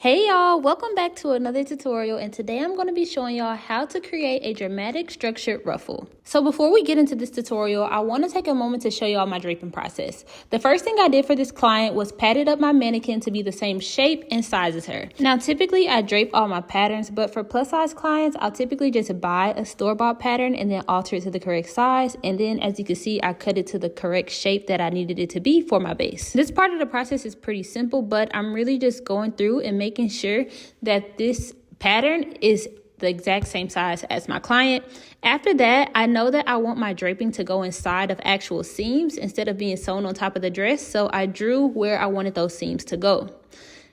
Hey y'all, welcome back to another tutorial, and today I'm going to be showing y'all how to create a dramatic structured ruffle. So before we get into this tutorial, I want to take a moment to show y'all my draping process. The first thing I did for this client was padded up my mannequin to be the same shape and size as her. Now typically I drape all my patterns, but for plus size clients, I'll typically just buy a store-bought pattern and then alter it to the correct size, and then as you can see, I cut it to the correct shape that I needed it to be for my base. This part of the process is pretty simple, but I'm really just going through and making sure that this pattern is the exact same size as my client. After that, I know that I want my draping to go inside of actual seams instead of being sewn on top of the dress, so I drew where I wanted those seams to go.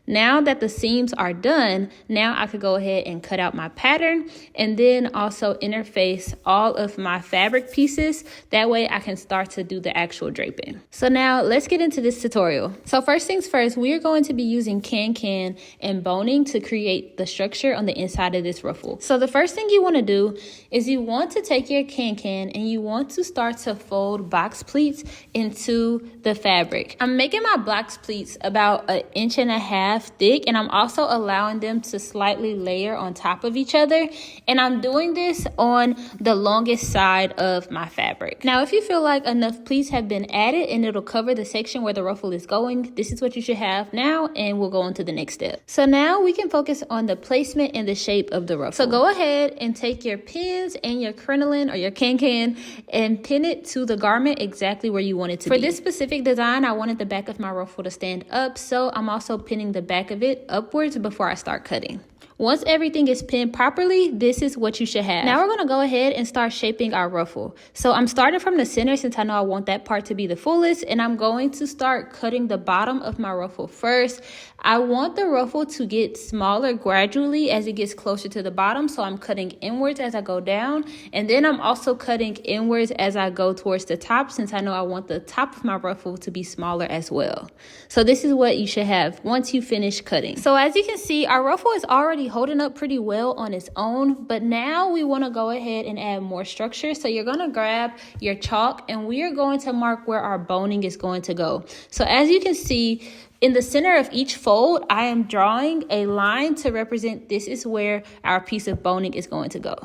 Now that the seams are done, now I could go ahead and cut out my pattern and then also interface all of my fabric pieces. That way I can start to do the actual draping. So now let's get into this tutorial. So first things first, we are going to be using can and boning to create the structure on the inside of this ruffle. So the first thing you want to do is you want to take your can and you want to start to fold box pleats into the fabric. I'm making my box pleats about 1.5 inches thick, and I'm also allowing them to slightly layer on top of each other, and I'm doing this on the longest side of my fabric. Now if you feel like enough pleats have been added and it'll cover the section where the ruffle is going, this is what you should have now, and we'll go on to the next step. So now we can focus on the placement and the shape of the ruffle. So go ahead and take your pins and your crinoline or your can and pin it to the garment exactly where you want it to be. For this specific design, I wanted the back of my ruffle to stand up, so I'm also pinning the back of it upwards before I start cutting. Once everything is pinned properly, this is what you should have. Now we're going to go ahead and start shaping our ruffle. So I'm starting from the center since I know I want that part to be the fullest, and I'm going to start cutting the bottom of my ruffle first. I want the ruffle to get smaller gradually as it gets closer to the bottom, so I'm cutting inwards as I go down, and then I'm also cutting inwards as I go towards the top since I know I want the top of my ruffle to be smaller as well. So this is what you should have once you finish cutting. So as you can see, our ruffle is already holding up pretty well on its own, but now we want to go ahead and add more structure. So you're going to grab your chalk and we are going to mark where our boning is going to go. So as you can see, in the center of each fold, I am drawing a line to represent this is where our piece of boning is going to go.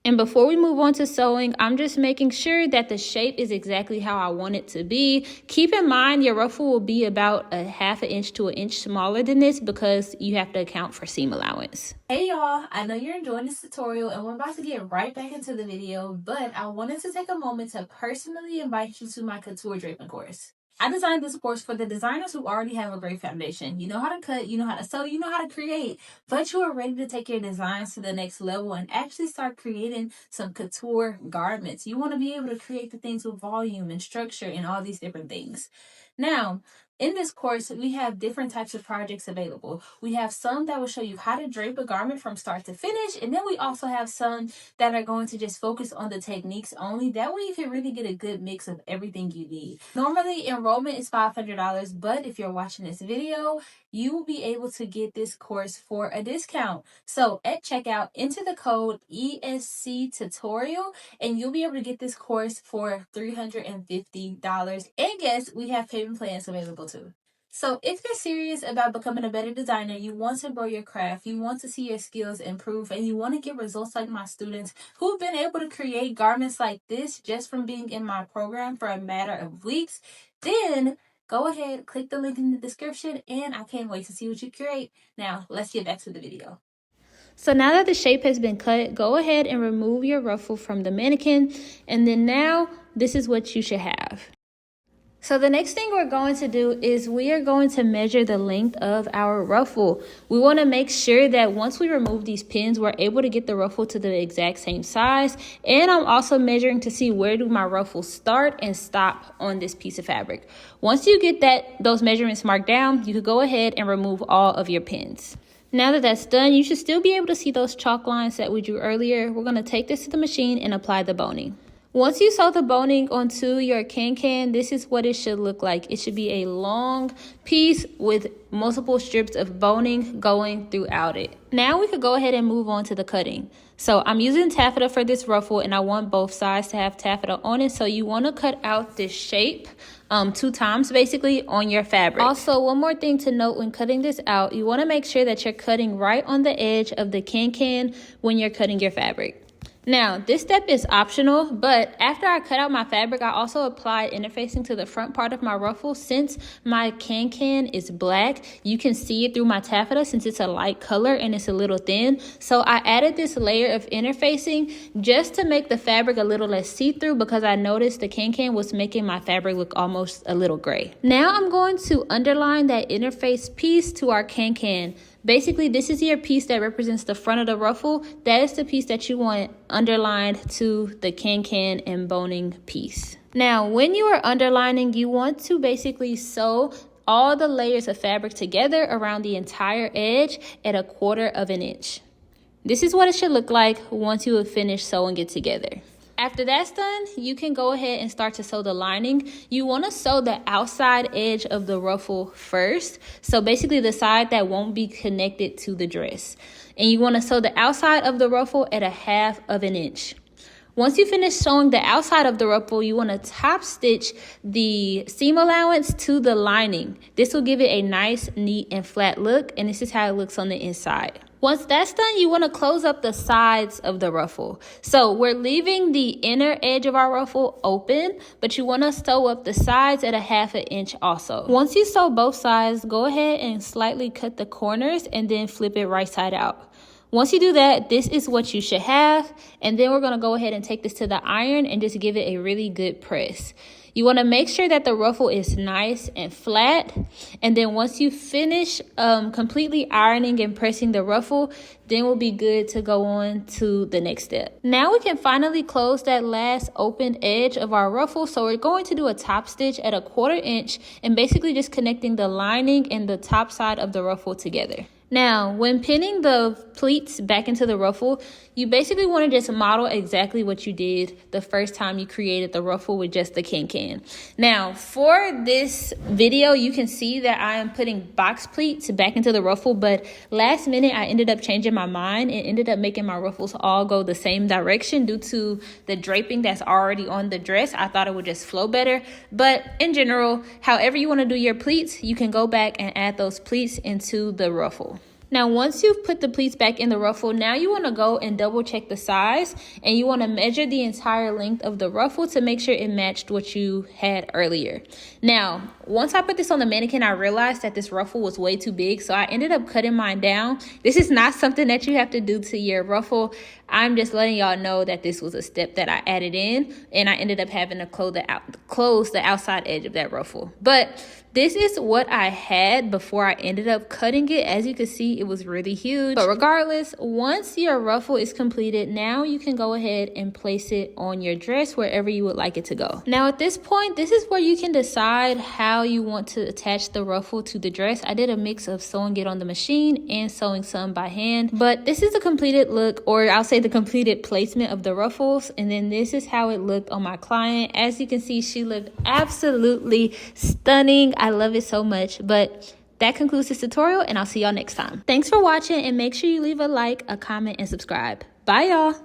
And before we move on to sewing, I'm just making sure that the shape is exactly how I want it to be. Keep in mind your ruffle will be about 1/2 inch to 1 inch smaller than this because you have to account for seam allowance. Hey y'all, I know you're enjoying this tutorial and we're about to get right back into the video, but I wanted to take a moment to personally invite you to my Couture Draping course. I designed this course for the designers who already have a great foundation. You know how to cut, you know how to sew, you know how to create, but you are ready to take your designs to the next level and actually start creating some couture garments. You want to be able to create the things with volume and structure and all these different things. Now, in this course, we have different types of projects available. We have some that will show you how to drape a garment from start to finish, and then we also have some that are going to just focus on the techniques only. That way you can really get a good mix of everything you need. Normally, enrollment is $500, but if you're watching this video, you will be able to get this course for a discount. So at checkout, enter the code ESC tutorial, and you'll be able to get this course for $350. And yes, we have payment plans available too. So if you're serious about becoming a better designer, you want to grow your craft, you want to see your skills improve, and you want to get results like my students who've been able to create garments like this just from being in my program for a matter of weeks, then go ahead, click the link in the description, and I can't wait to see what you create. Now, let's get back to the video. So now that the shape has been cut, go ahead and remove your ruffle from the mannequin, and then now this is what you should have. So the next thing we're going to do is we are going to measure the length of our ruffle. We want to make sure that once we remove these pins, we're able to get the ruffle to the exact same size. And I'm also measuring to see where do my ruffles start and stop on this piece of fabric. Once you get those measurements marked down, you can go ahead and remove all of your pins. Now that that's done, you should still be able to see those chalk lines that we drew earlier. We're going to take this to the machine and apply the boning. Once you sew the boning onto your can, this is what it should look like. It should be a long piece with multiple strips of boning going throughout it. Now we could go ahead and move on to the cutting. So I'm using taffeta for this ruffle, and I want both sides to have taffeta on it. So you want to cut out this shape 2 times basically on your fabric. Also, one more thing to note when cutting this out, you want to make sure that you're cutting right on the edge of the can when you're cutting your fabric. Now, this step is optional, but after I cut out my fabric, I also applied interfacing to the front part of my ruffle. Since my can is black, you can see it through my taffeta since it's a light color and it's a little thin. So I added this layer of interfacing just to make the fabric a little less see-through, because I noticed the can was making my fabric look almost a little gray. Now I'm going to underline that interface piece to our can. Basically, this is your piece that represents the front of the ruffle. That is the piece that you want underlined to the can and boning piece. Now, when you are underlining, you want to basically sew all the layers of fabric together around the entire edge at 1/4 inch. This is what it should look like once you have finished sewing it together. After that's done, you can go ahead and start to sew the lining. You want to sew the outside edge of the ruffle first. So basically the side that won't be connected to the dress. And you want to sew the outside of the ruffle at 1/2 inch. Once you finish sewing the outside of the ruffle, you want to top stitch the seam allowance to the lining. This will give it a nice, neat, and flat look, and this is how it looks on the inside. Once that's done, you want to close up the sides of the ruffle. So we're leaving the inner edge of our ruffle open, but you want to sew up the sides at 1/2 inch also. Once you sew both sides, go ahead and slightly cut the corners and then flip it right side out. Once you do that, this is what you should have. And then we're going to go ahead and take this to the iron and just give it a really good press. You want to make sure that the ruffle is nice and flat. And then once you finish completely ironing and pressing the ruffle, then we'll be good to go on to the next step. Now we can finally close that last open edge of our ruffle. So we're going to do a top stitch at 1/4 inch and basically just connecting the lining and the top side of the ruffle together. Now, when pinning the pleats back into the ruffle, you basically want to just model exactly what you did the first time you created the ruffle with just the can. Now, for this video, you can see that I am putting box pleats back into the ruffle, but last minute I ended up changing my mind and ended up making my ruffles all go the same direction due to the draping that's already on the dress. I thought it would just flow better, but in general, however you want to do your pleats, you can go back and add those pleats into the ruffle. Now, once you've put the pleats back in the ruffle, now you want to go and double check the size, and you want to measure the entire length of the ruffle to make sure it matched what you had earlier. Now, once I put this on the mannequin, I realized that this ruffle was way too big, so I ended up cutting mine down. This is not something that you have to do to your ruffle. I'm just letting y'all know that this was a step that I added in, and I ended up having to close the outside edge of that ruffle. But this is what I had before I ended up cutting it. As you can see, it was really huge. But regardless, once your ruffle is completed, now you can go ahead and place it on your dress wherever you would like it to go. Now at this point, this is where you can decide how you want to attach the ruffle to the dress. I did a mix of sewing it on the machine and sewing some by hand. But this is the completed look, or I'll say the completed placement of the ruffles. And then this is how it looked on my client. As you can see, she looked absolutely stunning. I love it so much. But that concludes this tutorial, and I'll see y'all next time. Thanks for watching, and make sure you leave a like, a comment, and subscribe. Bye, y'all.